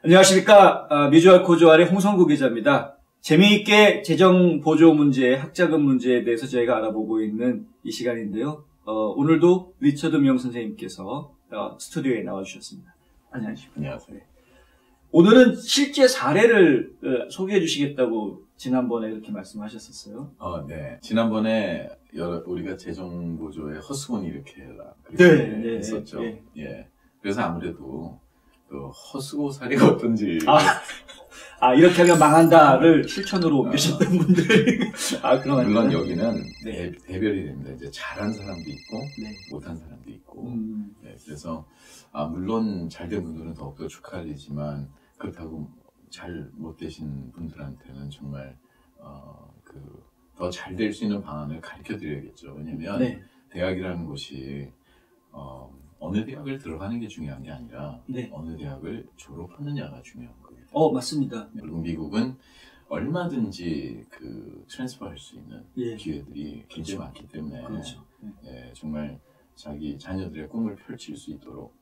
안녕하십니까. 미주알 코주알의 홍성구 기자입니다. 재미있게 재정보조 문제, 학자금 문제에 대해서 저희가 알아보고 있는 이 시간인데요. 오늘도 리처드 명 선생님께서 스튜디오에 나와주셨습니다. 안녕하십니까. 안녕하세요. 오늘은 실제 사례를 소개해 주시겠다고 지난번에 이렇게 말씀하셨었어요. 네. 지난번에 우리가 재정보조의 허수원 이렇게 했었죠. 네. 예. 그래서 아무래도 그 허수고 사례가 어떤지. 이렇게 하면 망한다를 실천으로 옮기셨던 분들이. 물론 여기는 네. 대별이 됩니다. 이제 잘한 사람도 있고, 네. 못한 사람도 있고. 네, 그래서, 물론 잘된 분들은 더욱더 축하할 일이지만, 그렇다고 잘 못 되신 분들한테는 정말, 더 잘 될 수 있는 방안을 가르쳐 드려야겠죠. 왜냐면, 네. 대학이라는 곳이, 어느 대학을 들어가는 게 중요한 게 아니라 네. 어느 대학을 졸업하느냐가 중요한 겁니다. 맞습니다. 그리고 미국은 얼마든지 트랜스퍼할 수 있는 예. 기회들이 굉장히 많기 때문에 그렇죠. 예, 정말 자기 자녀들의 꿈을 펼칠 수 있도록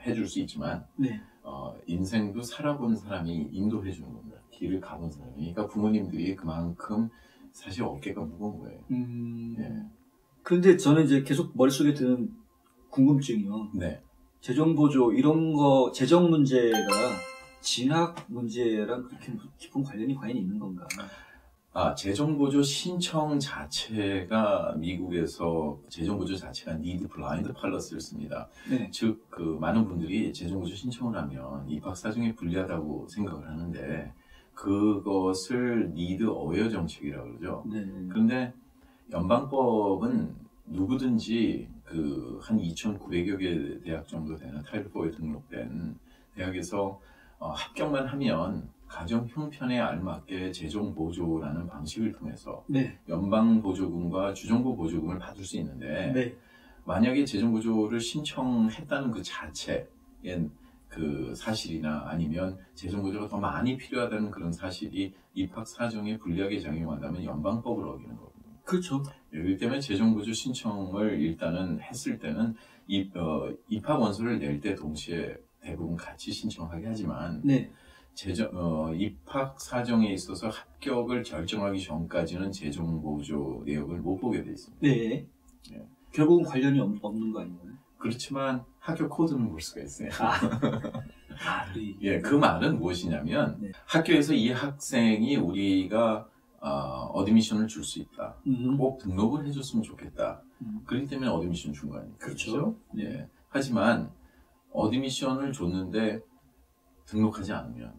해줄 수 있지만 네. 인생도 살아본 사람이 인도해 주는 겁니다. 길을 가본 사람이. 그러니까 부모님들이 그만큼 사실 어깨가 무거운 거예요. 예. 그런데 저는 이제 계속 머릿속에 드는 궁금증이요. 네. 재정보조 이런 거 재정 문제가 진학 문제랑 그렇게 깊은 관련이 과연 있는 건가? 재정보조 신청 자체가 미국에서 재정보조 자체가 need blind fallacy를 씁니다. 네. 즉 많은 분들이 재정보조 신청을 하면 입학 사정에 불리하다고 생각을 하는데 그것을 need aware 정책이라고 그러죠. 네. 그런데 연방법은 누구든지 한 2,900여 개 대학 정도 되는 타입 4에 등록된 대학에서 합격만 하면 가정 형편에 알맞게 재정 보조라는 방식을 통해서 네. 연방 보조금과 주정부 보조금을 받을 수 있는데 네. 만약에 재정 보조를 신청했다는 그 자체의 사실이나 아니면 재정 보조가 더 많이 필요하다는 그런 사실이 입학 사정에 불리하게 작용한다면 연방법을 어기는 겁니다. 그렇죠. 그렇기 때문에 재정보조 신청을 일단은 했을 때는 입학 원서를 낼 때 동시에 대부분 같이 신청하게 하지만 네. 입학 사정에 있어서 합격을 결정하기 전까지는 재정보조 내역을 못 보게 돼 있습니다. 네. 네. 결국은 관련이 없는 거 아닌가요? 그렇지만 학교 코드는 볼 수가 있어요. 네. 예, 그 말은 무엇이냐면 네. 학교에서 이 학생이 우리가 어드미션을 줄 수 있다. 꼭 등록을 해줬으면 좋겠다. 그렇기 때문에 어드미션 준 거 아닙니까? 그렇죠. 예. 하지만 어드미션을 줬는데 등록하지 않으면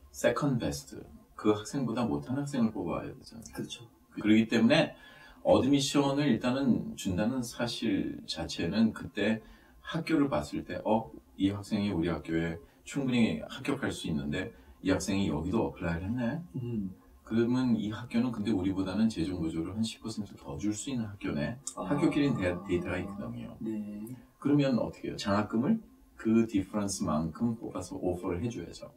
세컨 베스트 그 학생보다 못한 학생을 뽑아야 되잖아요. 그렇죠. 그렇기 때문에 어드미션을 일단은 준다는 사실 자체는 그때 학교를 봤을 때 이 학생이 우리 학교에 충분히 합격할 수 있는데 이 학생이 여기도 어플라이를 했네. 그러면 이 학교는 근데 우리보다는 재정 보조를 한 10% 더 줄 수 있는 학교네. 학교끼리는 데이터가 있거든요. 네. 그러면 어떻게 해요? 장학금을 그 디퍼런스만큼 뽑아서 오퍼를 해줘야죠.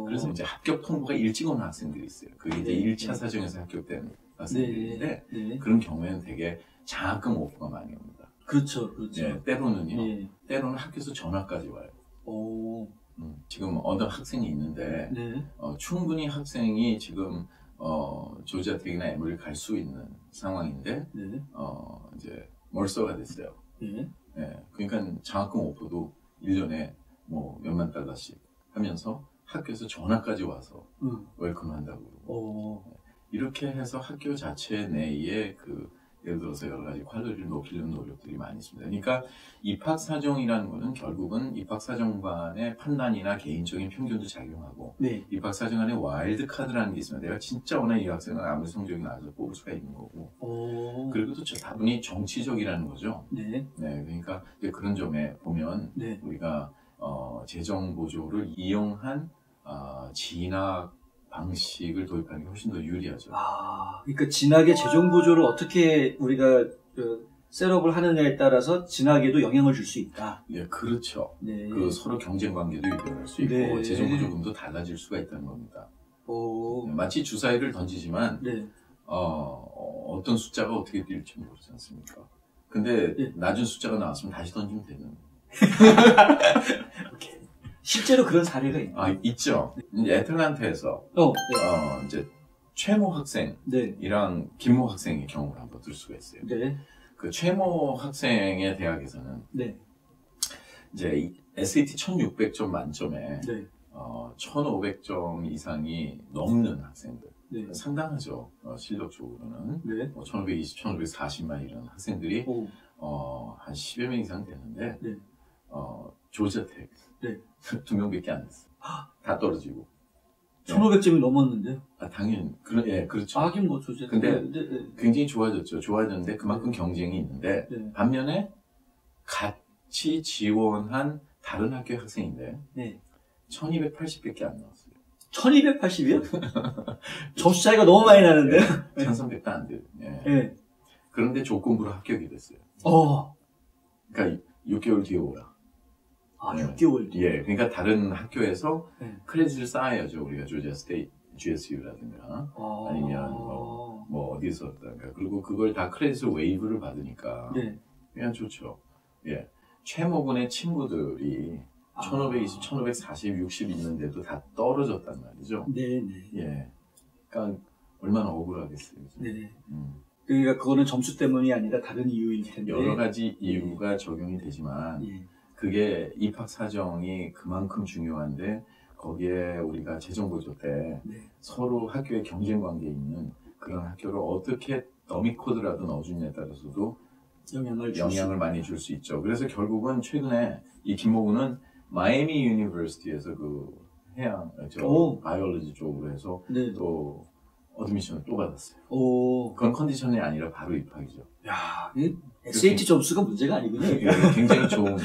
그래서 이제 합격 통보가 일찍 오는 학생들이 있어요. 그게 이제 1차 사정에서 합격된 학생들인데 네. 그런 경우에는 되게 장학금 오퍼가 많이 옵니다. 그렇죠. 그렇죠. 네, 때로는요. 네. 때로는 학교에서 전화까지 와요. 지금 어느 학생이 있는데 네. 충분히 학생이 지금 조지아 텍이나 에머리를 갈 수 있는 상황인데 네. 이제 몰서가 됐어요. 네. 네, 그러니까 장학금 오퍼도 1년에 뭐 몇만 달러씩 하면서 학교에서 전화까지 와서 웰컴한다고 그러고 이렇게 해서 학교 자체 내에 예를 들어서 여러 가지 퀄리티를 높이려는 노력들이 많이 있습니다. 그러니까 입학 사정이라는 것은 결국은 입학 사정관의 판단이나 개인적인 편견도 작용하고 네. 입학 사정관의 와일드 카드라는 게 있습니다. 내가 진짜 원하는 이 학생은 아무리 성적이 나아서 뽑을 수가 있는 거고 그리고 또 다분히 정치적이라는 거죠. 네. 네, 그러니까 이제 그런 점에 보면 네. 우리가 재정 보조를 이용한 진학 방식을 도입하는 게 훨씬 더 유리하죠. 그러니까 진학의 재정 보조를 어떻게 우리가 셋업을 하느냐에 따라서 진학에도 영향을 줄 수 있다. 네, 그렇죠. 네. 서로 경쟁 관계도 유발할 수 있고 네. 재정 보조금도 달라질 수가 있다는 겁니다. 네, 마치 주사위를 던지지만 네. 어떤 숫자가 어떻게 뛸지 모르지 않습니까? 근데 낮은 숫자가 나왔으면 다시 던지면 되는. 오케이. 실제로 그런 사례가 있나요? 아, 있죠. 애틀란타에서 이제 최모 학생이랑 네. 김모 학생의 경우를 한번 들 수가 있어요. 네. 그 최모 학생의 대학에서는 네. 이제 SAT 1600점 만점에 네. 1500점 이상이 넘는 학생들 네. 상당하죠. 실력적으로는 네. 1520, 1540만 이런 학생들이 한 10여 명 이상 되는데 네. 조지아텍 네. 2명밖에 안 됐어. 다 떨어지고 1500점이 넘었는데요? 아, 당연히. 예, 그렇죠. 하긴 뭐 조지아텍. 근데 굉장히 좋아졌죠. 좋아졌는데 그만큼 경쟁이 있는데 반면에 같이 지원한 다른 학교의 학생인데 1280밖에 안 나왔어요. 1280이요? 점수 차이가 너무 많이 나는데요? 1300도 안 돼요. 그런데 조건부로 합격이 됐어요. 그러니까 6개월 뒤에 오라. 아, 6개월 뒤에? 예, 그러니까 다른 학교에서 크레딧을 쌓아야죠. 우리가 조지아 스테이트, GSU라든가 아니면 뭐 어디서든가. 그리고 그걸 다 크레딧을 웨이브를 받으니까 그냥 좋죠. 예, 최모군의 친구들이 1520, 1540, 60 있는데도 다 떨어졌단 말이죠. 네네. 예, 그러니까 얼마나 억울하겠어요. 네. 그러니까 그거는 점수 때문이 아니라 다른 이유일 텐데. 여러 가지 이유가 적용이 되지만 그게 입학 사정이 그만큼 중요한데 거기에 우리가 재정보조 때 서로 학교의 경쟁 관계에 있는 그런 학교를 어떻게 더미 코드라도 넣어주냐에 따라서도 영향을 많이 줄 수 있죠. 그래서 결국은 최근에 이 김모군은 마이애미 유니버시티에서 그 해양 바이올로지 쪽으로 해서 또 어드미션을 또 받았어요. 그건 컨디션이 아니라 바로 입학이죠. 야, SAT 점수가 문제가 아니군요. 굉장히 좋은.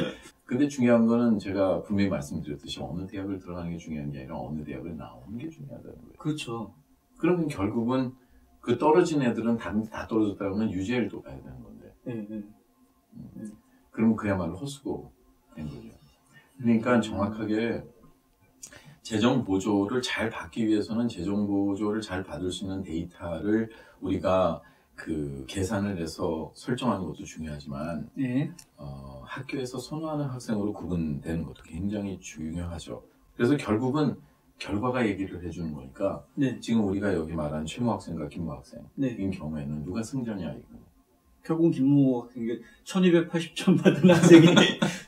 근데 중요한 거는 제가 분명히 말씀드렸듯이 어느 대학을 들어가는 게 중요한 게 아니라 어느 대학을 나오는 게 중요하다는 거예요. 그렇죠. 그러면 결국은 그 떨어진 애들은 다 떨어졌다 그러면 유죄를 또 가야 되는 건데. 그러면 그야말로 헛수고 된 거죠. 그러니까 정확하게 재정 보조를 잘 받기 위해서는 재정 보조를 잘 받을 수 있는 데이터를 우리가 그 계산을 해서 설정하는 것도 중요하지만 학교에서 선호하는 학생으로 구분되는 것도 굉장히 중요하죠. 그래서 결국은 결과가 얘기를 해주는 거니까 지금 우리가 여기 말한 최모 학생과 김모 학생인 경우에는 누가 승자냐 이거. 결국 김모 학생이 1280점 받은 학생이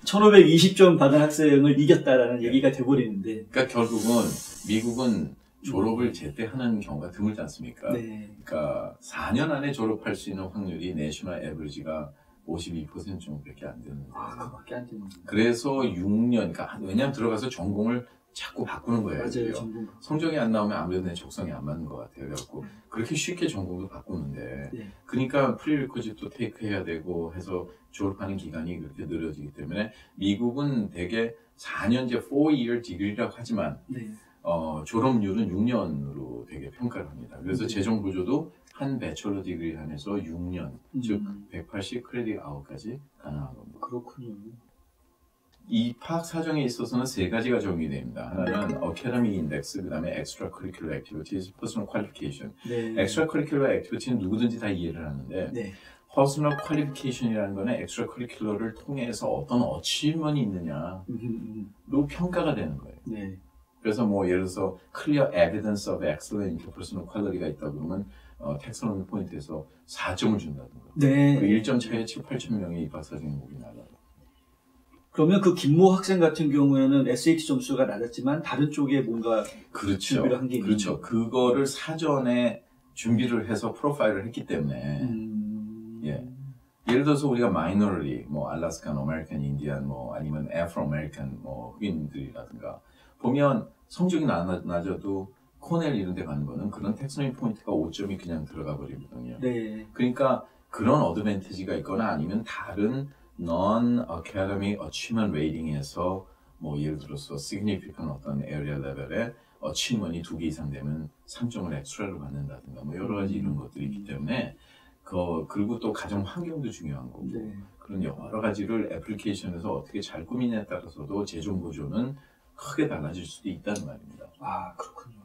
1520점 받은 학생을 이겼다라는 얘기가 돼버리는데. 그러니까 결국은 미국은 졸업을 제때 하는 경우가 드물지 않습니까? 그러니까 4년 안에 졸업할 수 있는 확률이 내셔널 에버리지가 52% 정도밖에 안 되는데. 그거밖에 안 되는. 그래서 6년, 그러니까 왜냐하면 들어가서 전공을 자꾸 바꾸는 거예요. 맞아요. 성적이 안 나오면 아무래도 내 적성이 안 맞는 것 같아요. 그래갖고 그렇게 쉽게 전공도 바꾸는데 그러니까 프리리퀴짓도 테이크해야 되고 해서 졸업하는 기간이 그렇게 늘어지기 때문에 미국은 대개 4년제 4-year degree라고 하지만 졸업률은 6년으로 되게 평가를 합니다. 그래서 재정 보조도 한 배철러 디그리 안에서 6년, 즉 180 크레딧 아웃까지 가능한 겁니다. 그렇군요. 입학 사정에 있어서는 3가지가 적용이 됩니다. 하나는 Academic Index, 그 다음에 Extracurricular Activities, Personal Qualification. Extracurricular Activity는 누구든지 다 이해를 하는데 Personal Qualification이라는 거는 Extracurricular를 통해서 어떤 어치먼이 있느냐로 평가가 되는 거예요. 그래서 뭐 예를 들어서 Clear Evidence of Excellent Interpersonal Quality가 있다 그러면 텍스너미 포인트에서 4점을 준다든가. 그 1점 차이에 7, 8천 명의 입학 사정이 목이 나가요. 그러면 그 김모 학생 같은 경우에는 SAT 점수가 낮았지만 다른 쪽에 뭔가 준비를 한 게 있는 그렇죠. 그거를 사전에 준비를 해서 프로파일을 했기 때문에 예를 들어서 우리가 마이너리, 뭐 알래스칸, 아메리칸, 인디안, 뭐 아니면 애프로 아메리칸 뭐 흑인들이라든가 보면 성적이 낮아도 코넬 이런 데 가는 거는 그런 텍스너미 포인트가 5점이 그냥 들어가 버리거든요. 그러니까 그런 어드밴티지가 있거나 아니면 다른 non-academic achievement rating에서 뭐 예를 들어서 significant 어떤 area level에 achievement이 2개 이상 되면 3점을 엑스트라로 받는다든가 뭐 여러 가지 이런 것들이 있기 때문에 그리고 또 가정 환경도 중요한 거고 그런 여러 가지를 애플리케이션에서 어떻게 잘 꾸미냐에 따라서도 재정 보조는 크게 달라질 수도 있다는 말입니다. 아, 그렇군요.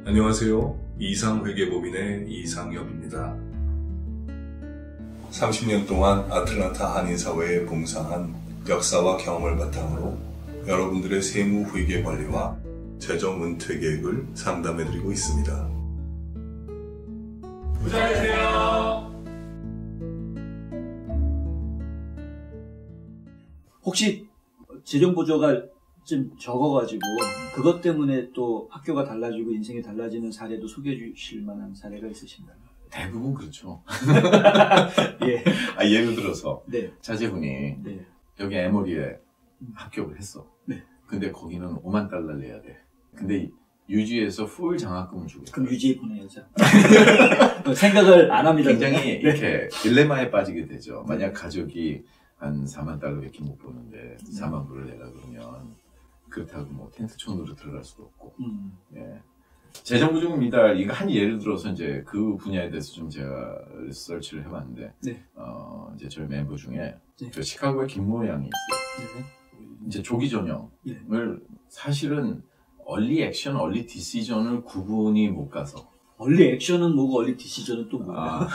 안녕하세요. 이상회계법인의 이상엽입니다. 30년 동안 아틀란타 한인사회에 봉사한 역사와 경험을 바탕으로 여러분들의 세무 회계 관리와 재정 은퇴 계획을 상담해드리고 있습니다. 부자 되세요. 혹시 재정 보조가 좀 적어가지고 그것 때문에 또 학교가 달라지고 인생이 달라지는 사례도 소개해 주실 만한 사례가 있으신가요? 대부분 그렇죠. 예. 예를 들어서 네. 자제분이 네. 여기 에모리에 합격을 했어. 네. 근데 거기는 $50,000 내야 돼. 근데 유지에서 풀 장학금을 주고. 그럼 유지에 보내야죠. 생각을 안 합니다. 굉장히 네. 이렇게 딜레마에 빠지게 되죠. 만약 가족이 한 $40,000밖에 못 버는데 4만 불을 내라 그러면 그렇다고 뭐 텐트촌으로 들어갈 수도 없고. 예. 재정부조금입니다. 이거 한 예를 들어서 이제 그 분야에 대해서 좀 제가 리서치를 해봤는데, 네. 이제 저희 멤버 중에 네. 저 시카고에 김모 양이 있어요. 네. 이제 조기 전형을 네. 사실은 얼리 액션, 얼리 디시전을 구분이 못 가서. 얼리 액션은 뭐고 얼리 디시전은 또 뭐예요?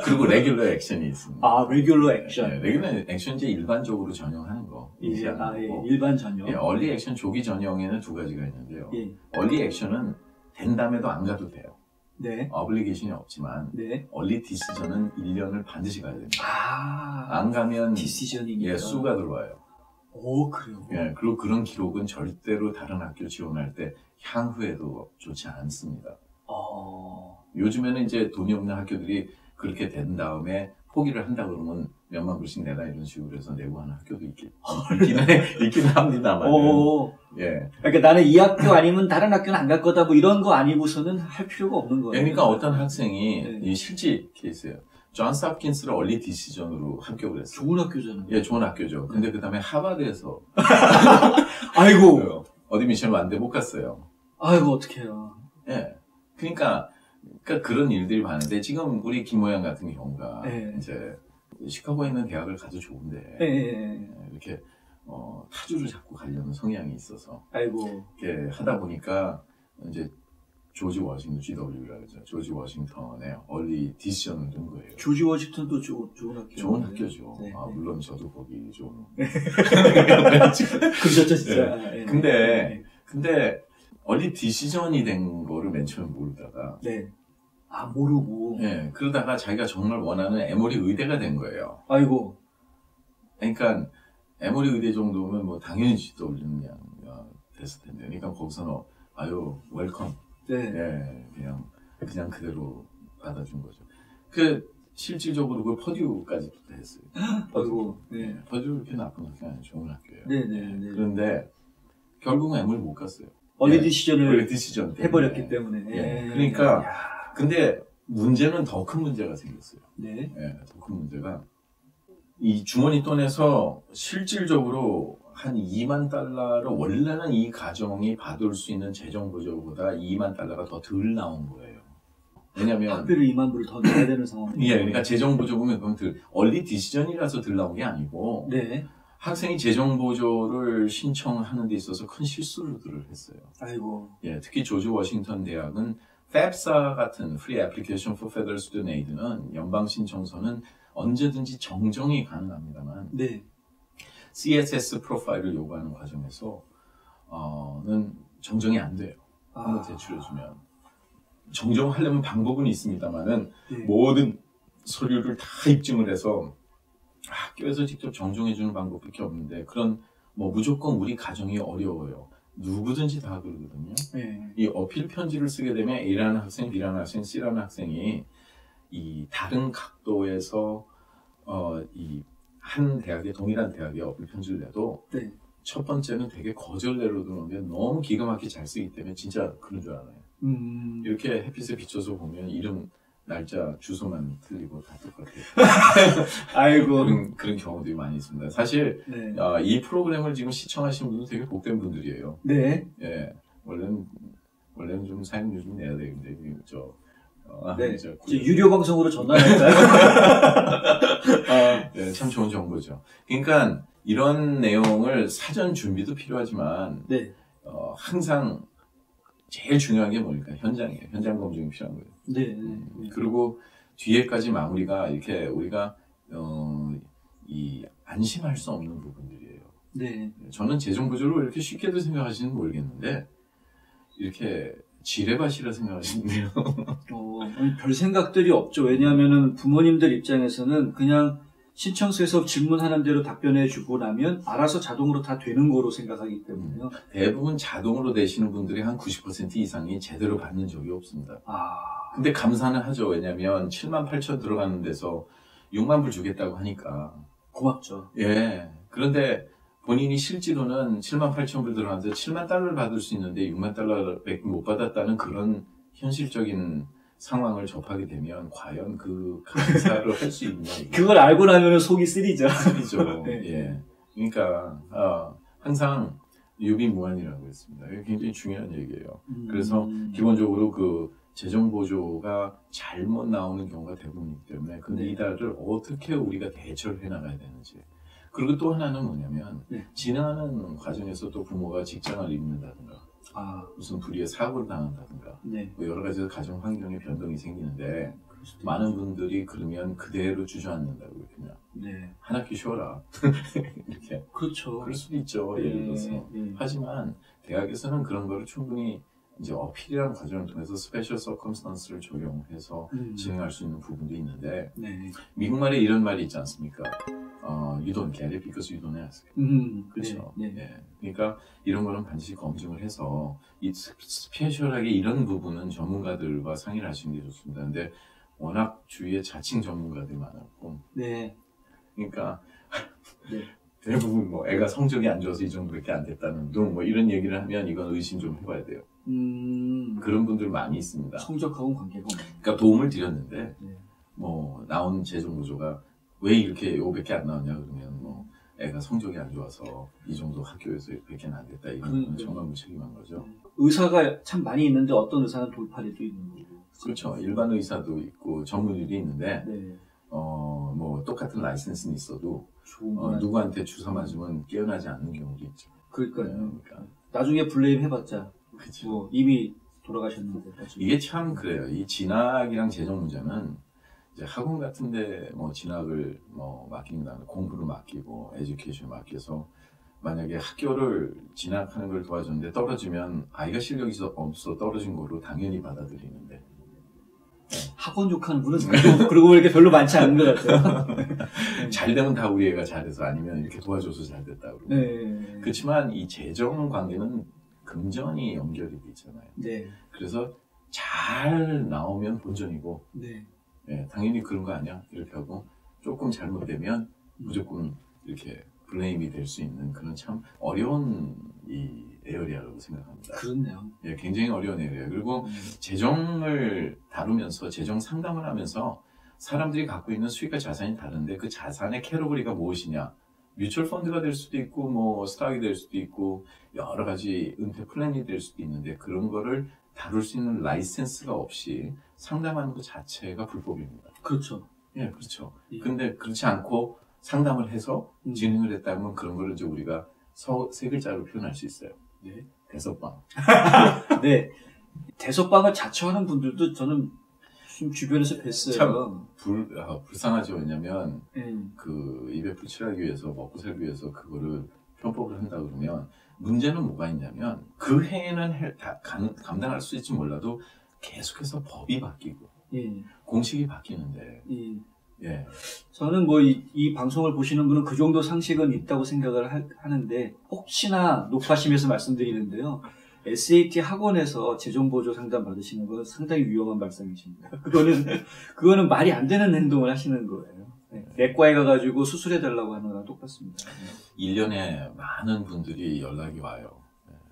그리고 레귤러 액션이 있습니다. 아, 레귤러 액션. 네, 레귤러 액션 이제 일반적으로 전형하는 거. 예, 예, 일반 전형. 예, 얼리 액션 조기 전형에는 두 가지가 있는데요. 예. 얼리 액션은 된다음에도 안 가도 돼요. 네. 어블리게이션이 없지만 네. 얼리 디시전은 1년을 반드시 가야 됩니다. 아, 안 가면 디시전이니까. 예, 수가 들어와요. 오, 그래요. 예, 그리고 그런 기록은 절대로 다른 학교 지원할 때 향후에도 좋지 않습니다. 요즘에는 이제 돈이 없는 학교들이 그렇게 된 다음에 포기를 한다 그러면 몇만 불씩 내라 이런 식으로 해서 내고 하는 학교도 있기는 합니다만. 예. 그러니까 나는 이 학교 아니면 다른 학교는 안 갈 거다 뭐 이런 거 아니고서는 할 필요가 없는 거예요. 그러니까 어떤 학생이 네. 이 실제 케이스예요. 존스 홉킨스를 얼리 디시전으로 합격을 했어요. 좋은 학교잖아요. 예, 좋은 학교죠. 근데 그 다음에 하버드에서 아이고 어드미션 왔는데 못 갔어요. 아이고 어떡해요. 예. 그러니까 그런 일들이 많은데 지금 우리 김모양 같은 경우가 네. 이제 시카고에 있는 대학을 가도 좋은데 네. 이렇게 타주를 잡고 가려는 성향이 있어서 아이고 이렇게 하다 보니까 이제 조지 워싱턴 GW라고 그러죠. 조지 워싱턴의 얼리 디시전을 든 거예요. 조지 워싱턴도 좋은 학교. 좋은 학교죠. 네. 물론 저도 거기 좀 그러셨죠 진짜. 네. 근데 얼리 디시전이 된 거를 맨 처음에 모르다가 모르고 그러다가 자기가 정말 원하는 에모리 의대가 된 거예요. 아이고. 그러니까 에모리 의대 정도면 뭐 당연히 GW는 됐을 텐데 그러니까 거기서는 아유 웰컴 그냥 그대로 받아준 거죠. 실질적으로 그 퍼듀까지 했어요. 아이고. 퍼듀 그렇게 나쁜 학교 아니에요. 좋은 학교예요. 그런데 결국은 에모리 못 갔어요. 얼리 디시전을 디시전 해버렸기 때문에. 그러니까 근데 문제는 더 큰 문제가 생겼어요. 더 큰 문제가 이 주머니 돈에서 실질적으로 한 $20,000를 원래는 이 가정이 받을 수 있는 재정 보조보다 $20,000가 더 덜 나온 거예요. 왜냐면 학비를 2만 불을 더 내야 되는 상황이에요. 예, 그러니까 재정 보조금이 그럼 얼리 디시전이라서 덜 나온 게 아니고 학생이 재정 보조를 신청하는 데 있어서 큰 실수를 했어요. 아이고. 예, 특히 조지 워싱턴 대학은 FAFSA 같은 Free Application for Federal Student Aid는 연방 신청서는 언제든지 정정이 가능합니다만 CSS 프로파일을 요구하는 과정에서 는 정정이 안 돼요. 한번 제출해주면 정정하려면 방법은 있습니다만은 모든 서류를 다 입증을 해서 학교에서 직접 정정해주는 방법밖에 없는데 그런 무조건 우리 가정이 어려워요. 누구든지 다 그러거든요. 이 어필 편지를 쓰게 되면 A라는 학생, B라는 학생, C라는 학생이 이 다른 각도에서 이 한 대학에 동일한 대학에 어필 편지를 내도 첫 번째는 되게 거절대로 들어오는데 너무 기가 막히게 잘 쓰기 때문에 진짜 그런 줄 알아요. 이렇게 햇빛에 비춰서 보면 이름, 날짜, 주소만 틀리고 다 똑같아요. 아이고. 그런 경우들이 많이 있습니다. 사실 이 프로그램을 지금 시청하시는 분들 되게 복된 분들이에요. 예, 원래는 좀 사용료 좀 내야 되는데 유료 방송으로 전화할까요? 참 좋은 정보죠. 그러니까 이런 내용을 사전 준비도 필요하지만 항상 제일 중요한 게 뭐니까 현장 검증이 필요한 거예요. 그리고 뒤에까지 마무리가 이렇게 우리가 이 안심할 수 없는 부분들이에요. 네. 저는 재정보조를 왜 이렇게 쉽게도 생각하시는지 모르겠는데 이렇게 지뢰밭이라 생각하시는데요. 별 생각들이 없죠. 왜냐하면은 부모님들 입장에서는 그냥 신청서에서 질문하는 대로 답변해주고 나면 알아서 자동으로 다 되는 거로 생각하기 때문에요. 대부분 자동으로 되시는 분들이 한 90% 이상이 제대로 받는 적이 없습니다. 근데 감사는 하죠. 왜냐하면 7만 8천 들어가는 데서 6만 불 주겠다고 하니까. 고맙죠. 예. 그런데 본인이 실제로는 7만 8천 불 들어가는데 7만 달러를 받을 수 있는데 6만 달러밖에 못 받았다는 그런 현실적인 상황을 접하게 되면 과연 그 감사를 할 수 있냐. 그걸 알고 나면 속이 쓰리죠. 쓰리죠. 네. 예. 그러니까 항상 유비무환이라고 했습니다. 이게 굉장히 중요한 얘기예요. 그래서 기본적으로 그 재정보조가 잘못 나오는 경우가 대부분이기 때문에 그 미달을 어떻게 우리가 대처를 해나가야 되는지. 그리고 또 하나는 뭐냐면 지나가는 과정에서 또 부모가 직장을 잃는다든가 무슨 불의의 사고를 당한다든가 뭐 여러 가지 가정 환경의 변동이 생기는데 많은 분들이 그러면 그대로 주저앉는다고 그냥 한 학기 쉬어라 이렇게 그렇죠. 그럴 수도 있죠. 예를 들어서 하지만 대학에서는 그런 거를 충분히 이제 어필이라는 과정을 통해서 스페셜 서컴스턴스를 적용해서 진행할 수 있는 부분도 있는데 미국 말에 이런 말이 있지 않습니까? You don't get it because you don't ask. 그렇죠. 그러니까 이런 거는 반드시 검증을 해서 이 스페셜하게 이런 부분은 전문가들과 상의를 하시는 게 좋습니다. 근데 워낙 주위에 자칭 전문가들이 많았고, 그러니까 대부분 뭐 애가 성적이 안 좋아서 이 정도밖에 안 됐다는 둥 뭐 이런 얘기를 하면 이건 의심 좀 해봐야 돼요. 그런 분들 많이 있습니다. 성적하고는 관계가 없나요? 그러니까 도움을 드렸는데 뭐 나온 재정보조가 왜 이렇게 요거밖에 안 나왔냐 그러면 뭐 애가 성적이 안 좋아서 이 정도 학교에서 이렇게 안 됐다 이런 건 정말 무책임한 거죠. 의사가 참 많이 있는데 어떤 의사는 돌팔이도 있는 거고. 그렇죠. 일반 의사도 있고 전문의도 있는데 뭐 똑같은 라이센스는 있어도 누구한테 주사 맞으면 깨어나지 않는 경우도 있죠. 그러니까요. 나중에 블레임 해봤자 뭐 이미 돌아가셨는데. 이게 참 그래요. 이 진학이랑 재정 문제는 이제 학원 같은데 뭐 진학을 뭐 맡기는 다음에 공부를 맡기고 에듀케이션 맡겨서 만약에 학교를 진학하는 걸 도와줬는데 떨어지면 아이가 실력이 없어 떨어진 거로 당연히 받아들이는데 학원 욕하는 분은 그리고 이렇게 별로 많지 않은 것 같아요. 잘 되면 다 우리 애가 잘해서 아니면 이렇게 도와줘서 잘 됐다고. 그렇지만 이 재정 관계는 금전이 연결이 돼 있잖아요. 그래서 잘 나오면 본전이고 당연히 그런 거 아니야 이렇게 하고 조금 잘못되면 무조건 이렇게 블레임이 될 수 있는 그런 참 어려운 이 에어리아라고 생각합니다. 그렇네요. 굉장히 어려운 에어리아. 그리고 재정을 다루면서 재정 상담을 하면서 사람들이 갖고 있는 수익과 자산이 다른데 그 자산의 캐러거리가 무엇이냐? 뮤추얼 펀드가 될 수도 있고 뭐 스탁이 될 수도 있고 여러 가지 은퇴 플랜이 될 수도 있는데 그런 거를 다룰 수 있는 라이센스가 없이 상담하는 것 자체가 불법입니다. 그렇죠. 그렇죠. 근데 그렇지 않고 상담을 해서 진행을 했다면 그런 거를 이제 우리가 세 글자로 표현할 수 있어요. 대서방. 대서방을 자처하는 분들도 저는 지금 주변에서 뵀어요. 참 불쌍하죠. 왜냐면 그 입에 풀칠하기 위해서 먹고 살기 위해서 그거를 편법을 한다 그러면 문제는 뭐가 있냐면 그 해에는 감당할 수 있을지 몰라도 계속해서 법이 바뀌고 공식이 바뀌는데 저는 뭐 이 방송을 보시는 분은 그 정도 상식은 있다고 생각을 하는데 혹시나 높아심에서 말씀드리는데요. SAT 학원에서 재정보조 상담 받으시는 건 상당히 위험한 발상이십니다. 그거는 말이 안 되는 행동을 하시는 거예요. 내과에 가가지고 수술해달라고 하는 거랑 똑같습니다. 1년에 많은 분들이 연락이 와요.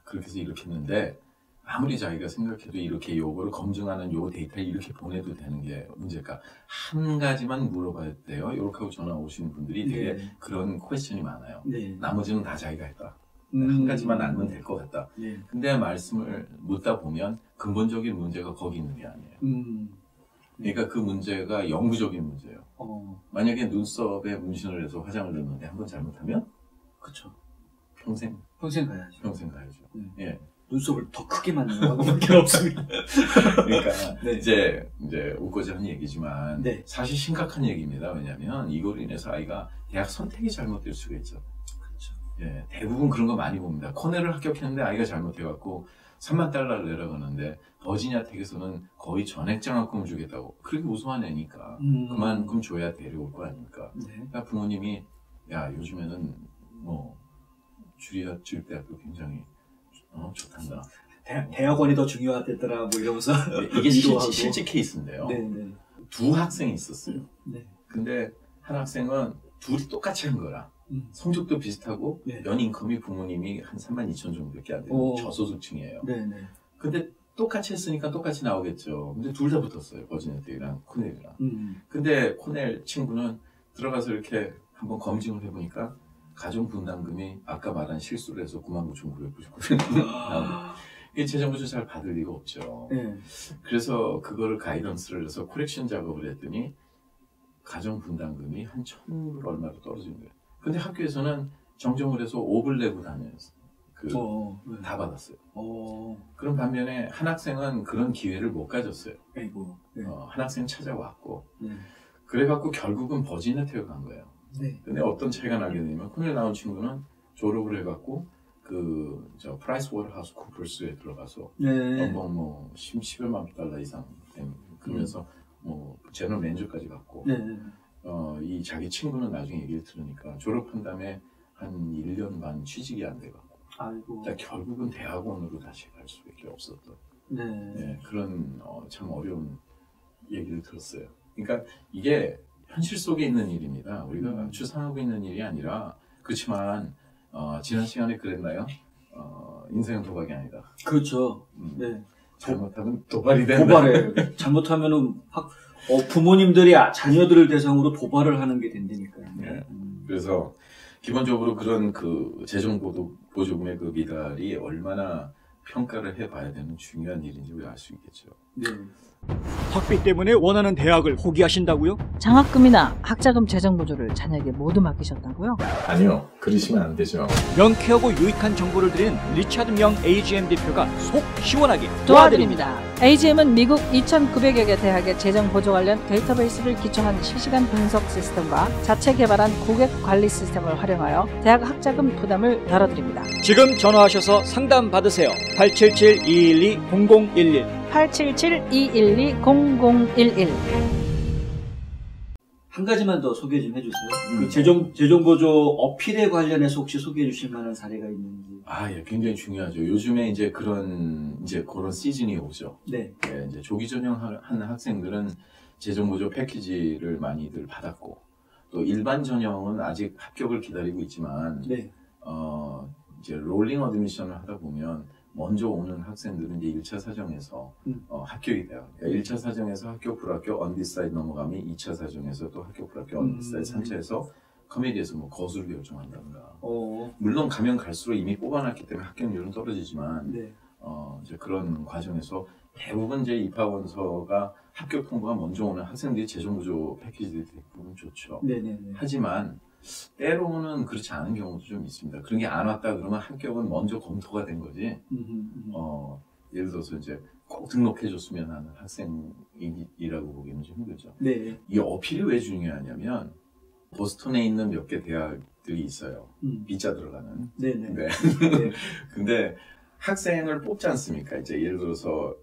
그렇게 해서 이렇게 했는데 아무리 자기가 생각해도 이렇게 요거를 검증하는 요 데이터를 이렇게 보내도 되는 게 문제일까? 한 가지만 물어봐야 돼요. 이렇게 하고 전화 오시는 분들이 되게 그런 퀘스천이 많아요. 나머지는 다 자기가 했다. 한 가지만 알면 될 것 같다. 근데 말씀을 묻다 보면 근본적인 문제가 거기 있는 게 아니에요. 그러니까 그 문제가 영구적인 문제예요. 만약에 눈썹에 문신을 해서 화장을 넣는데 한 번 잘못하면 그렇죠. 평생 가야죠. 평생 가야죠. 눈썹을 더 크게 만드는 방법밖에 없습니다. 그러니까 네. 이제 웃고자 하는 얘기지만 네. 사실 심각한 얘기입니다. 왜냐하면 이걸로 인해서 아이가 대학 선택이 잘못될 수가 있죠. 그렇죠. 예, 대부분 그런 거 많이 봅니다. 코넬을 합격했는데 아이가 잘못해갖고 $30,000 내라가는데 버지니아 텍에서는 거의 전액 장학금을 주겠다고. 그렇게 우수한 애니까 그만큼 줘야 데려올 거 아닙니까? 네. 그러니까 부모님이 야 요즘에는 뭐 주립대학도 굉장히 좋단다. 대학원이 더 중요하겠더라 뭐 이러면서 이게 실제 케이스인데요. 네네. 두 학생이 있었어요. 네. 근데 한 학생은 둘이 똑같이 한 거라. 성적도 비슷하고 네. 연 인컴이 부모님이 한 32,000 정도밖에 안 되는 저소득층이에요. 네네. 근데 똑같이 했으니까 똑같이 나오겠죠. 근데 둘 다 붙었어요. 버지니아텍이랑 코넬이랑. 근데 코넬 친구는 들어가서 이렇게 한번 검증을 해보니까 가정분담금이 아까 말한 실수를 해서 99,999원 나오고 이게 재정부조 잘 받을 리가 없죠. 네. 그래서 그거를 가이던스를 해서 코렉션 작업을 했더니 가정분담금이 한 1,000불 얼마로 떨어진 거예요. 근데 학교에서는 정정을 해서 5불 내고 다녀요. 네. 다 받았어요. 그런 반면에 한 학생은 그런 기회를 못 가졌어요. 아이고. 네. 한 학생 찾아왔고 네. 그래갖고 결국은 버지니아텍에 간 거예요. 네. 근데 어떤 차이가 나게 되냐면 코넬 나온 친구는 졸업을 해갖고 프라이스 워터하우스 쿠퍼스에 들어가서 네. 연봉 뭐 10여만 달러 이상 그러면서 뭐 제너럴 매니저까지 갔고 네. 이 자기 친구는 나중에 얘기를 들으니까 졸업한 다음에 한 1년 반 취직이 안 돼갖고 아이고. 결국은 대학원으로 다시 갈 수밖에 없었던 네. 그런 참 어려운 얘기를 들었어요. 그러니까 이게 현실 속에 있는 일입니다. 우리가 추상하고 있는 일이 아니라 그렇지만 지난 시간에 그랬나요? 인생은 도박이 아니다. 그렇죠. 네. 잘못하면 도발이 된다. 도발해. 잘못하면은 부모님들이 자녀들을 대상으로 도발을 하는 게 된다니까요. 네. 그래서 기본적으로 그런 그 재정보조금의 그 미달이 얼마나 평가를 해봐야 되는 중요한 일인지 우리가 알 수 있겠죠. 네. 학비 때문에 원하는 대학을 포기하신다고요? 장학금이나 학자금 재정 보조를 자녀에게 모두 맡기셨다고요? 아니요. 그러시면 안 되죠. 명쾌하고 유익한 정보를 드리는 리차드 명 AGM 대표가 속 시원하게 도와드립니다. AGM은 미국 2,900여 개 대학의 재정 보조 관련 데이터베이스를 기초한 실시간 분석 시스템과 자체 개발한 고객 관리 시스템을 활용하여 대학 학자금 부담을 덜어드립니다. 지금 전화하셔서 상담 받으세요. 877-212-0011 877-212-0011 한 가지만 더 소개 좀 해주세요. 그 재정보조 어필에 관련해서 혹시 소개해 주실 만한 사례가 있는지. 예, 굉장히 중요하죠. 요즘에 이제 그런 시즌이 오죠. 네. 네, 이제 조기 전형하는 학생들은 재정보조 패키지를 많이들 받았고, 또 일반 전형은 아직 합격을 기다리고 있지만, 네. 이제 롤링 어드미션을 하다 보면 먼저 오는 학생들은 이제 1차 사정에서 합격이 돼요. 그러니까 1차 사정에서 합격, 불합격, 언디사이드 넘어가면 2차 사정에서 또 합격, 불합격, 언디사이드, 3차에서 커미디에서 뭐 거수를 결정한다든가. 물론 가면 갈수록 이미 뽑아놨기 때문에 합격률은 떨어지지만 네. 이제 그런 과정에서 대부분 이제 입학원서가 합격 통보가 먼저 오는 학생들이 재정보조 패키지들이 대부분 좋죠. 네네네. 하지만 때로는 그렇지 않은 경우도 좀 있습니다. 그런 게 안 왔다 그러면 합격은 먼저 검토가 된 거지. 예를 들어서 이제 꼭 등록해줬으면 하는 학생이라고 보기에는 좀 힘들죠. 네. 이 어필이 왜 중요하냐면 보스턴에 있는 몇 개 대학들이 있어요. 비자 들어가는. 네네. 네. 근데 학생을 뽑지 않습니까? 이제 예를 들어서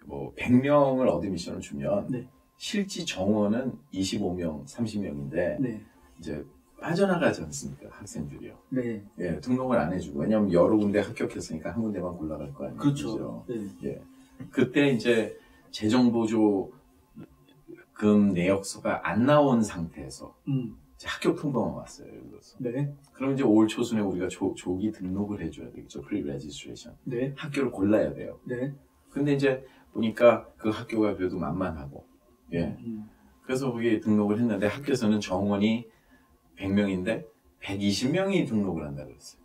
뭐 100명을 어드미션을 주면 네. 실지 정원은 25명, 30명인데 네. 이제 빠져나가지 않습니까? 학생들이요. 네. 예, 등록을 안 해주고. 왜냐면 여러 군데 합격했으니까 한 군데만 골라갈 거 아니에요. 그렇죠. 네. 예. 그때 이제 재정보조금 내역서가 안 나온 상태에서 이제 합격 통보만 왔어요. 예를 들어서. 네. 그럼 이제 올 초순에 우리가 조기 등록을 해줘야 되겠죠. 프리-레지스트레이션. 네. 학교를 골라야 돼요. 네. 근데 이제 보니까 그 학교가 그래도 만만하고. 예. 그래서 거기 등록을 했는데 학교에서는 정원이 100명인데 120명이 등록을 한다 그랬어요.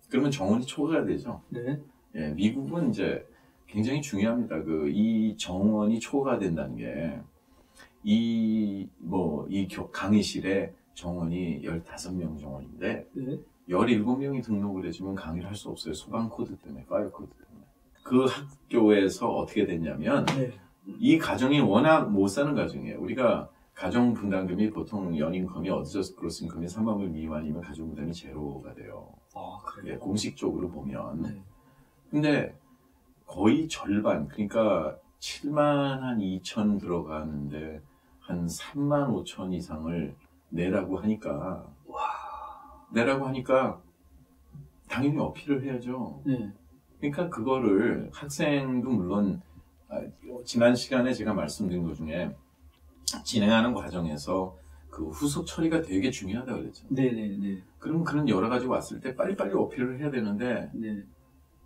그러면 정원이 초과가 되죠. 네. 예, 미국은 이제 굉장히 중요합니다. 이 정원이 초과가 된다는 게 이 강의실에 정원이 15명 정원인데 네. 17명이 등록을 해주면 강의를 할 수 없어요. 소방 코드 때문에, 파이어 코드 때문에. 그 학교에서 어떻게 됐냐면 네. 이 가정이 워낙 못 사는 가정이에요. 우리가 가정분담금이 보통 연인컴이 어드저스트 그로스 인컴이 3만 불 미만이면 가정분담이 제로가 돼요. 아, 그래요? 예, 공식적으로 보면. 네. 근데 거의 절반, 그러니까 7만 한 2천 들어가는데 한 3만 5천 이상을 내라고 하니까 당연히 어필을 해야죠. 네. 그러니까 그거를 학생도 물론 지난 시간에 제가 말씀드린 것 중에 진행하는 과정에서 그 후속 처리가 되게 중요하다고 그랬죠. 네네네. 그럼 그런 여러 가지 왔을 때 빨리빨리 어필을 해야 되는데 네.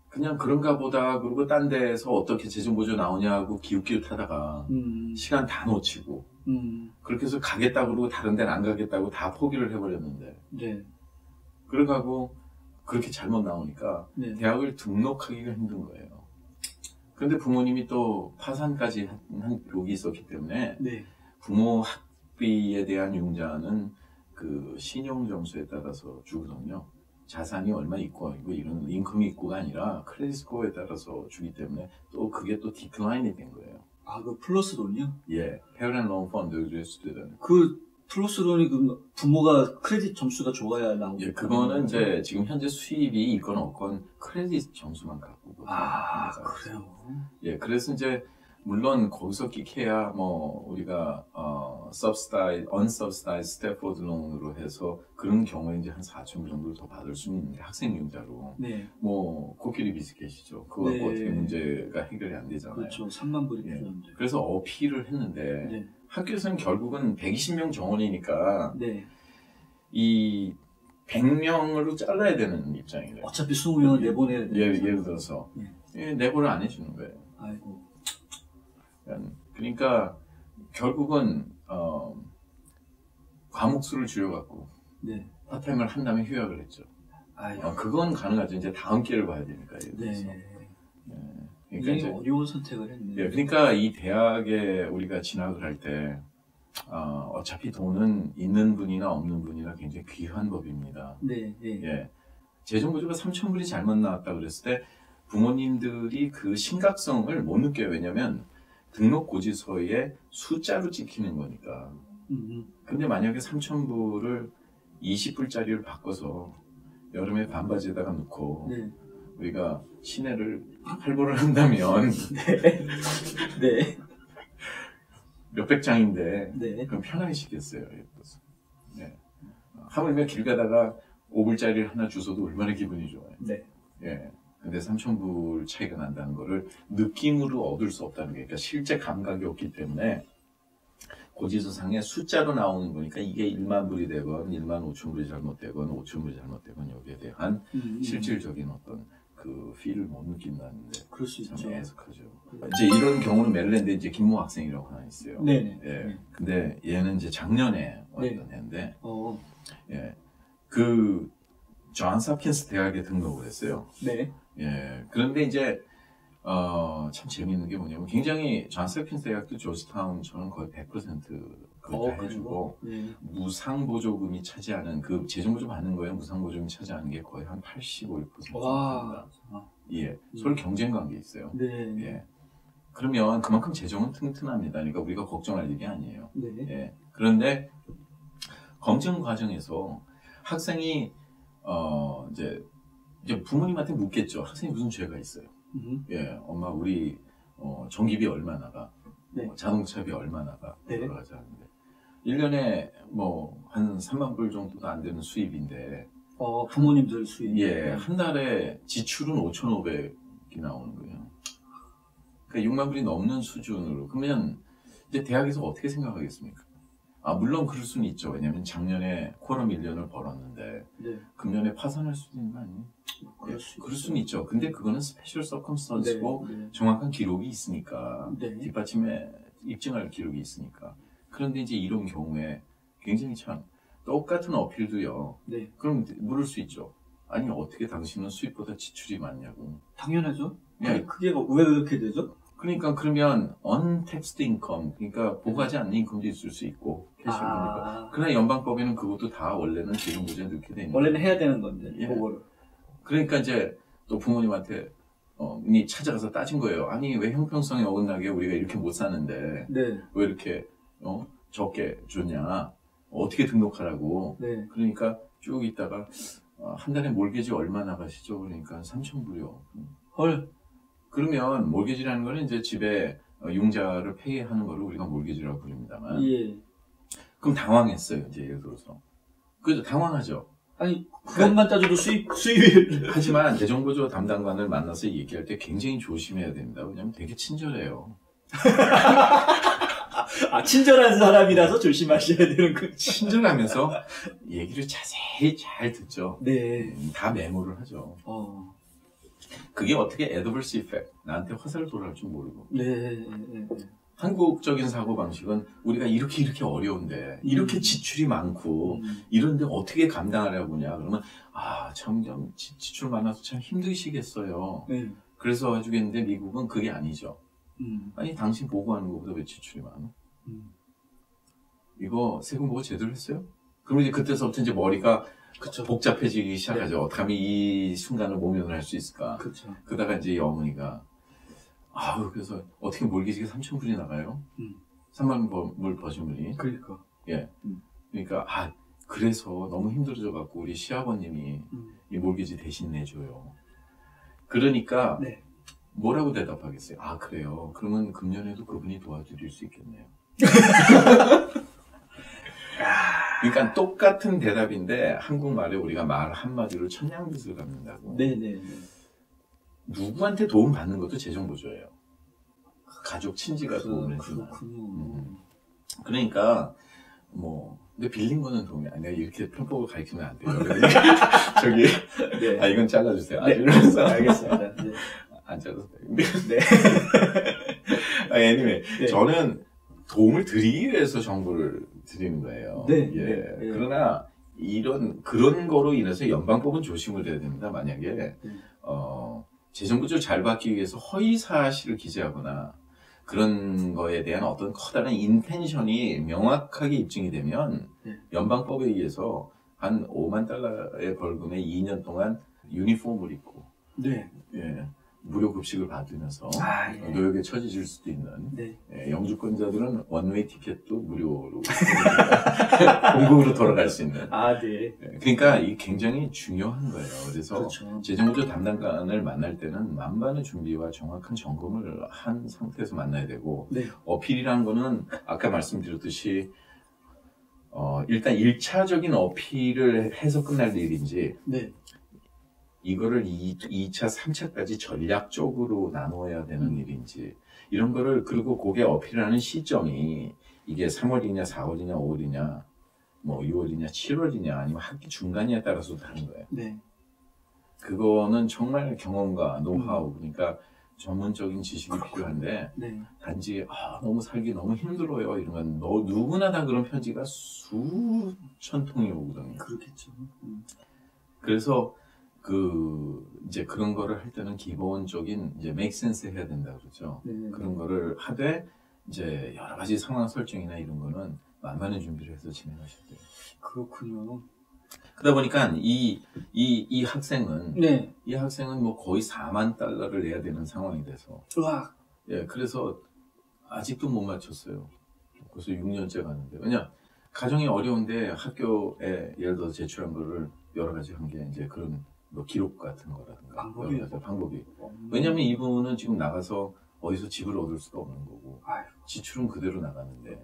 그냥 그런가 보다 그러고 딴 데서 어떻게 재정보조 나오냐고 기웃기웃하다가 시간 다 놓치고 그렇게 해서 가겠다 그러고 다른 데는 안 가겠다고 다 포기를 해버렸는데 네. 그래가고 그렇게 잘못 나오니까 네. 대학을 등록하기가 힘든 거예요. 그런데 부모님이 또 파산까지 한 욕이 있었기 때문에 네. 부모 학비에 대한 융자는 그 신용 점수에 따라서 주거든요. 자산이 얼마 있고 이런 인컴이 있고가 아니라 크레딧 스코어에 따라서 주기 때문에 또 그게 또 디클라인이 된 거예요. 아, 그 플러스 돈이요? 예, 페어랜드 론 펀드 그랬을 그 플러스 돈이 그 부모가 크레딧 점수가 좋아야 나오고. 예, 그거는 이제 지금 현재 수입이 있건 없건 크레딧 점수만 갖고. 아, 그래요? 예, 그래서 이제 물론 거기서 끽해야 뭐 우리가 unsubsidized 스태포드 론으로 해서 그런 경우에 이제 한 4천 불 정도를 더 받을 수는 있는데 학생융자로 네. 뭐 코끼리 비스켓이죠. 그거 네. 어떻게 문제가 해결이 안 되잖아요. 그렇죠. 3만 불이 예. 필요한데. 그래서 어필을 했는데 네. 학교에서는 결국은 120명 정원이니까 네. 이 100명으로 잘라야 되는 입장이래요. 어차피 20명은 내보내야 돼요. 예를 들어서 예, 내보를 안 해주는 거예요. 아이고. 그러니까 결국은 과목 수를 줄여갖고 네. 파타임을 한 다음에 휴학을 했죠. 아이고. 그건 가능하죠. 이제 다음 기회를 봐야 되니까. 예를 들어서. 네. 그러니까 이게 이제 어려운 선택을 했네. 예, 그러니까 이 대학에 우리가 진학을 할 때 어차피 돈은 있는 분이나 없는 분이나 굉장히 귀한 법입니다. 네. 네. 예, 재정보조가 3,000불이 잘못 나왔다 그랬을 때 부모님들이 그 심각성을 못 느껴요. 왜냐면 등록 고지서에 숫자로 찍히는 거니까. 근데 만약에 3,000불을 20불짜리를 바꿔서 여름에 반바지에다가 넣고 네. 우리가 시내를 활보를 한다면 네. 몇백 장인데 네. 그럼 편하게 시켰어요. 네. 하물며 길 가다가 5불짜리를 하나 주워도 얼마나 기분이 좋아요. 네. 예. 근데 3,000불 차이가 난다는 거를 느낌으로 얻을 수 없다는 게, 그러니까 실제 감각이 없기 때문에 고지서상에 숫자로 나오는 거니까 이게 1만 불이 되건 1만 5천 불이 잘못되건 5천 불이 잘못되건 여기에 대한 실질적인 어떤 그 필을 못 느낀다는데 그럴 수 참 있죠. 애석하죠. 이제 이런 경우는 메릴랜드에 이제 김모 학생이라고 하나 있어요. 네네. 예. 네. 근데 얘는 이제 작년에 왔던 애인데, 예. 그 존스 홉킨스 대학에 등록을 했어요. 네. 예. 그런데 이제 참 재미있는 게 뭐냐면 굉장히 존스 홉킨스 대학도 조지타운처럼 거의 100% 그걸 다 해주고 네. 무상보조금이 차지하는 그 재정보조 받는 거에 무상보조금이 차지하는 게 거의 한 85%입니다. 와. 예. 서로 경쟁 관계 있어요. 네. 예. 그러면 그만큼 재정은 튼튼합니다. 그러니까 우리가 걱정할 일이 아니에요. 네. 예. 그런데 검증 과정에서 학생이 이제 부모님한테 묻겠죠. 학생이 무슨 죄가 있어요. 예, 엄마 우리 전기비 얼마 나가, 네. 자동차비 얼마 나가, 네. 여러 가지 하는데 1년에 뭐 한 3만 불 정도도 안 되는 수입인데 부모님들 수입. 예, 한 달에 지출은 5,500이 나오는 거예요. 그러니까 6만 불이 넘는 수준으로. 그러면 이제 대학에서 어떻게 생각하겠습니까? 물론 그럴 수는 있죠. 왜냐면 작년에 코너 1년을 벌었는데 네. 금년에 파산할 수도 있는 거 아니에요? 그럴 수는 있죠. 근데 그거는 스페셜 서컴스턴스고 네. 정확한 기록이 있으니까 네. 뒷받침에 입증할 기록이 있으니까. 그런데 이제 이런 경우에 굉장히 참 똑같은 어필도요. 네. 그럼 물을 수 있죠. 아니 어떻게 당신은 수입보다 지출이 많냐고. 당연하죠. 예. 그게 왜 그렇게 되죠? 그러니까 그러면 untaxed income, 그러니까 보고하지 않는 인컴도 있을 수 있고 해시분이니까. 그러나 연방법에는 그것도 다 원래는 재정부조에 넣게 돼 있는. 원래는 해야 되는 건데. 예. 그거를. 그러니까 이제 또 부모님한테 니 찾아가서 따진 거예요. 아니 왜 형평성에 어긋나게 우리가 이렇게 못 사는데 네. 왜 이렇게 적게 줬냐? 어떻게 등록하라고? 네. 그러니까 쭉 있다가 한 달에 몰개지 얼마 나가시죠? 그러니까 3,000불이요. 헐. 그러면 몰개지라는 거는 이제 집에 융자를 폐기하는 거를 우리가 몰개지라고 부릅니다만. 예. 그럼 당황했어요. 이제 예를 들어서. 그죠? 당황하죠. 아니 그것만 따져도 수입. 하지만 재정보조 담당관을 만나서 얘기할 때 굉장히 조심해야 됩니다. 왜냐면 되게 친절해요. 아, 친절한 사람이라서 조심하셔야 되는 거죠. 친절하면서 얘기를 자세히 잘 듣죠. 네. 다 메모를 하죠. 그게 어떻게 adverse effect, 나한테 화살을 돌아올 줄 모르고. 네. 한국적인 사고방식은 우리가 이렇게 어려운데 이렇게 지출이 많고 이런데 어떻게 감당하려고 하냐 그러면 참 지출 많아서 참 힘드시겠어요. 네. 그래서 해주겠는데 미국은 그게 아니죠. 아니 당신 보고하는 것보다 왜 지출이 많아? 이거 세금 보고 제대로 했어요? 그럼 이제 그때서부터 이제 머리가 그쵸. 복잡해지기 시작하죠. 네. 어떻게 하면 이 순간을 모면을 할 수 있을까? 그렇죠. 그러다가 이제 이 어머니가 그래서 어떻게 몰개지가 3,000불이 나가요? 3만 불 버시물이. 그러니까. 예. 그러니까 그래서 너무 힘들어져 갖고 우리 시아버님이 이 몰개지 대신 내줘요. 그러니까 네. 뭐라고 대답하겠어요? 그래요. 그러면 금년에도 그분이 도와드릴 수 있겠네요. 그러니까 똑같은 대답인데 한국말에 우리가 말 한마디로 천냥빚을 갚는다고. 네네. 누구한테 도움 받는 것도 재정보조예요. 가족 친지가 도움을 주는. 그러니까 근데 빌린 거는 도움이 아니야. 이렇게 편법을 가르치면 안 돼요. 저기 네. 이건 잘라주세요. 네. 이러면서 알겠습니다. 네. 안 잘라도 되는데. 네. anyway, 네. 저는 도움을 드리기 위해서 정보를 드리는 거예요. 네. 예. 네. 그러나 그런 거로 인해서 연방법은 조심을 해야 됩니다. 만약에 재정부조 잘 받기 위해서 허위 사실을 기재하거나 그런 거에 대한 어떤 커다란 인텐션이 명확하게 입증이 되면 연방법에 의해서 한 5만 달러의 벌금에 2년 동안 유니폼을 입고 네. 예, 무료 급식을 받으면서 예. 노역에 처지질 수도 있는 네. 예, 영주권자들은 원웨이 티켓도 무료로 공국으로 돌아갈 수 있는. 네. 그러니까 이게 굉장히 중요한 거예요. 그래서 그렇죠. 재정부조 담당관을 만날 때는 만반의 준비와 정확한 점검을 한 상태에서 만나야 되고 네. 어필이라는 거는 아까 말씀드렸듯이 일단 1차적인 어필을 해서 끝날 일인지 네. 이거를 2차, 3차까지 전략적으로 나눠야 되는 일인지 이런 거를 그리고 그게 어필하는 시점이 이게 3월이냐 4월이냐 5월이냐 뭐 6월이냐 7월이냐 아니면 학기 중간이냐에 따라서 다른 거예요. 네. 그거는 정말 경험과 노하우 그러니까 전문적인 지식이 필요한데 네. 단지 너무 살기 너무 힘들어요 이런 건 누구나 다 그런 편지가 수천 통이 오거든요. 그렇겠죠. 그래서 이제 그런 거를 할 때는 기본적인 이제 make sense 해야 된다 그러죠. 네. 그런 거를 하되 이제 여러 가지 상황 설정이나 이런 거는 만반의 준비를 해서 진행하셔야 돼요. 그렇군요. 그러다 보니까 이 학생은 네. 이 학생은 뭐 거의 4만 달러를 내야 되는 상황이 돼서 우와. 예, 그래서 아직도 못 맞췄어요. 벌써 6년째 가는데 왜냐 가정이 어려운데 학교에 예를 들어 제출한 거를 여러 가지 한 게 이제 그런 뭐 기록 같은 거라든가 방법이 왜냐면 이분은 지금 나가서 어디서 집을 얻을 수가 없는 거고 지출은 그대로 나가는데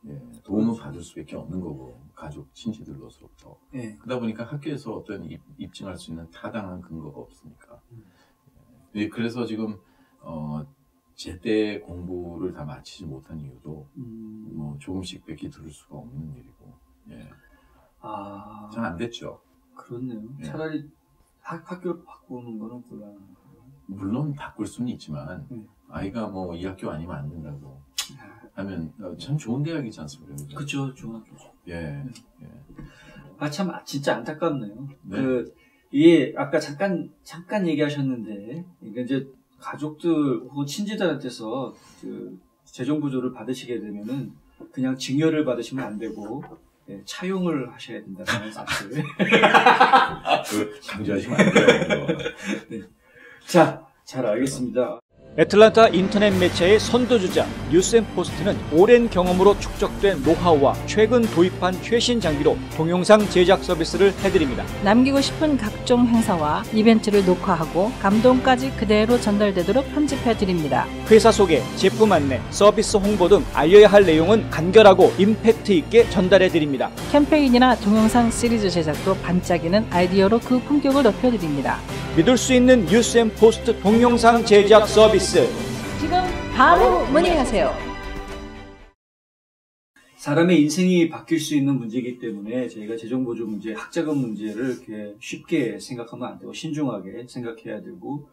예, 도움을 받을 수밖에 없는 거고 가족 친지들로서부터 그러다 보니까 학교에서 어떤 입증할 수 있는 타당한 근거가 없으니까 예, 그래서 지금 제때 공부를 다 마치지 못한 이유도 뭐 조금씩밖에 들을 수가 없는 일이고 예. 잘 안 됐죠. 그렇네요. 예. 차라리 학교를 바꾸는 거는 곤란한 거예요. 물론 바꿀 수는 있지만 아이가 뭐 이 학교 아니면 안 된다고 하면 참 좋은 대학이지 않습니까? 그렇죠. 좋은 학교죠. 예. 참 진짜 안타깝네요. 네. 이게 아까 잠깐 얘기하셨는데 그러니까 이제 가족들 혹은 친지들한테서 재정 보조를 받으시게 되면은 그냥 증여를 받으시면 안 되고 네, 차용을 하셔야 된다는 사실. 강조하시면 안 돼요. 네. 자, 잘 알겠습니다. 애틀란타 인터넷 매체의 선두주자 뉴스앤포스트는 오랜 경험으로 축적된 노하우와 최근 도입한 최신 장비로 동영상 제작 서비스를 해드립니다. 남기고 싶은 각종 행사와 이벤트를 녹화하고 감동까지 그대로 전달되도록 편집해드립니다. 회사 소개, 제품 안내, 서비스 홍보 등 알려야 할 내용은 간결하고 임팩트 있게 전달해드립니다. 캠페인이나 동영상 시리즈 제작도 반짝이는 아이디어로 그 품격을 높여드립니다. 믿을 수 있는 뉴스앤포스트 동영상 제작 서비스. 지금 바로 문의하세요. 사람의 인생이 바뀔 수 있는 문제이기 때문에 저희가 재정보조 문제, 학자금 문제를 이렇게 쉽게 생각하면 안 되고 신중하게 생각해야 되고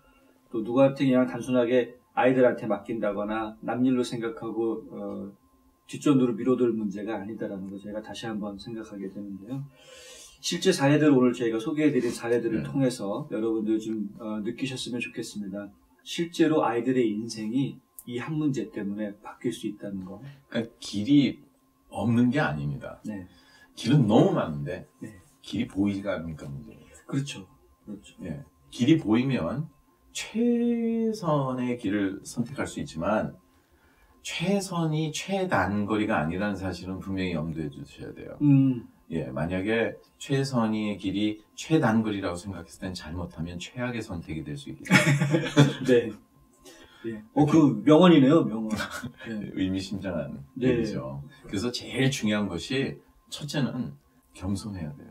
또 누구한테 그냥 단순하게 아이들한테 맡긴다거나 남일로 생각하고 뒷전으로 미뤄둘 문제가 아니다라는 거 저희가 다시 한번 생각하게 되는데요. 실제 사례들 오늘 저희가 소개해드린 사례들을 통해서 여러분들 좀 느끼셨으면 좋겠습니다. 실제로 아이들의 인생이 이 한 문제 때문에 바뀔 수 있다는 거. 그러니까 길이 없는 게 아닙니다. 네. 길은 너무 많은데 네. 길이 보이지가 않으니까 문제예요. 그렇죠. 그렇죠. 예. 길이 보이면 최선의 길을 선택할 수 있지만 최선이 최단거리가 아니라는 사실은 분명히 염두에 두셔야 돼요. 예, 만약에 최선의 길이 최단거리라고 생각했을 땐 잘못하면 최악의 선택이 될 수 있기 때문에. 네. 네. 그 명언이네요, 명언. 네. 의미심장한 네. 얘기죠. 그래서 제일 중요한 것이 첫째는 겸손해야 돼요.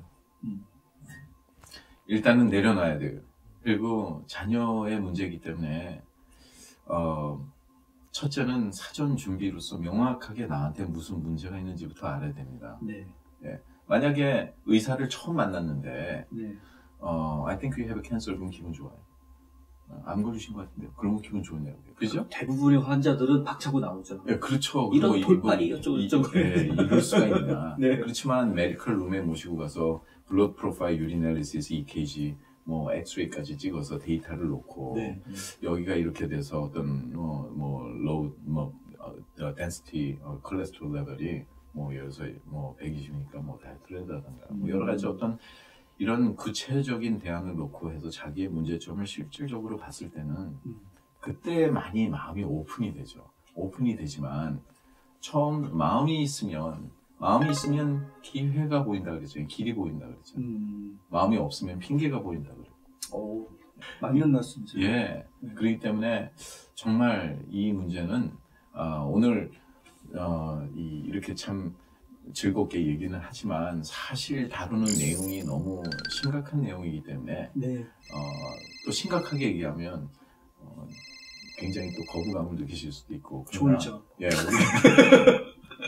일단은 내려놔야 돼요. 그리고 자녀의 문제이기 때문에 첫째는 사전 준비로서 명확하게 나한테 무슨 문제가 있는지부터 알아야 됩니다. 네. 예. 만약에 의사를 처음 만났는데 네. I think you have cancer 그럼 기분 좋아요. 암 걸리신 것 같은데요. 그러면 기분 좋네요. 그죠? 대부분의 환자들은 박차고 나오죠. 예, 그렇죠. 이런 돌팔이 어쩌고 예, 이럴 수가 있나. 네. 그렇지만 메디컬 룸에 모시고 가서 블러드 프로파일 유리널리시스 EKG 뭐 엑스레이까지 찍어서 데이터를 놓고 네. 여기가 이렇게 돼서 어떤 로우 덴시티 콜레스테롤 레벨이 뭐 예를 들어서 뭐 120이니까 뭐 다이어트라든가 뭐 여러 가지 어떤 이런 구체적인 대안을 놓고 해서 자기의 문제점을 실질적으로 봤을 때는 그때 많이 마음이 오픈이 되죠. 오픈이 되지만 처음 마음이 있으면 기회가 보인다 그랬죠. 길이 보인다 그랬죠. 마음이 없으면 핑계가 보인다 그래요. 맞는 말씀이죠. 예. 그렇기 때문에 정말 이 문제는 오늘 이렇게 참 즐겁게 얘기는 하지만 사실 다루는 내용이 너무 심각한 내용이기 때문에 네. 또 심각하게 얘기하면 굉장히 또 거부감을 느끼실 수도 있고 졸죠. 예,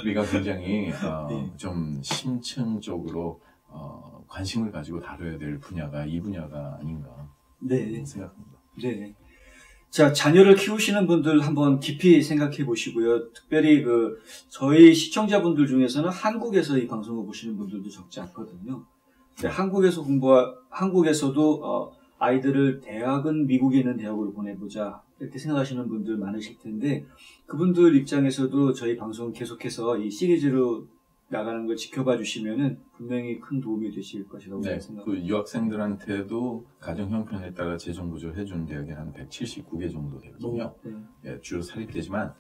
우리가 굉장히 네. 좀 심층적으로 관심을 가지고 다뤄야 될 분야가 이 분야가 아닌가 네. 생각합니다. 네. 자, 자녀를 키우시는 분들 한번 깊이 생각해 보시고요. 특별히 저희 시청자분들 중에서는 한국에서 이 방송을 보시는 분들도 적지 않거든요. 한국에서도 아이들을 대학은 미국에 있는 대학으로 보내보자 이렇게 생각하시는 분들 많으실 텐데 그분들 입장에서도 저희 방송 계속해서 이 시리즈로 나가는 걸 지켜봐 주시면은 분명히 큰 도움이 되실 것이라고 생각합니다. 그 유학생들한테도 가정 형편에 따라 재정 보조를 해주는 대학이 한 179개 정도 되거든요. 예, 주로 사립되지만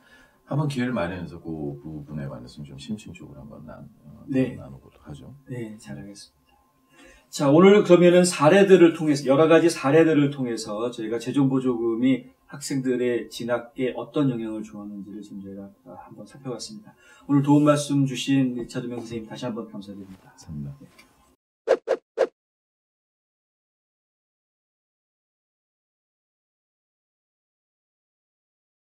한번 기회를 마련해서 그 부분에 관해서는 좀 심층적으로 한번 나눠보도록 하죠. 네, 잘하겠습니다. 자, 오늘 그러면은 사례들을 통해서 여러 가지 사례들을 통해서 저희가 재정 보조금이 학생들의 진학에 어떤 영향을 주었는지를 지금 저희가 한번 살펴봤습니다. 오늘 도움 말씀 주신 리차드 명 선생님 다시 한번 감사드립니다. 감사합니다.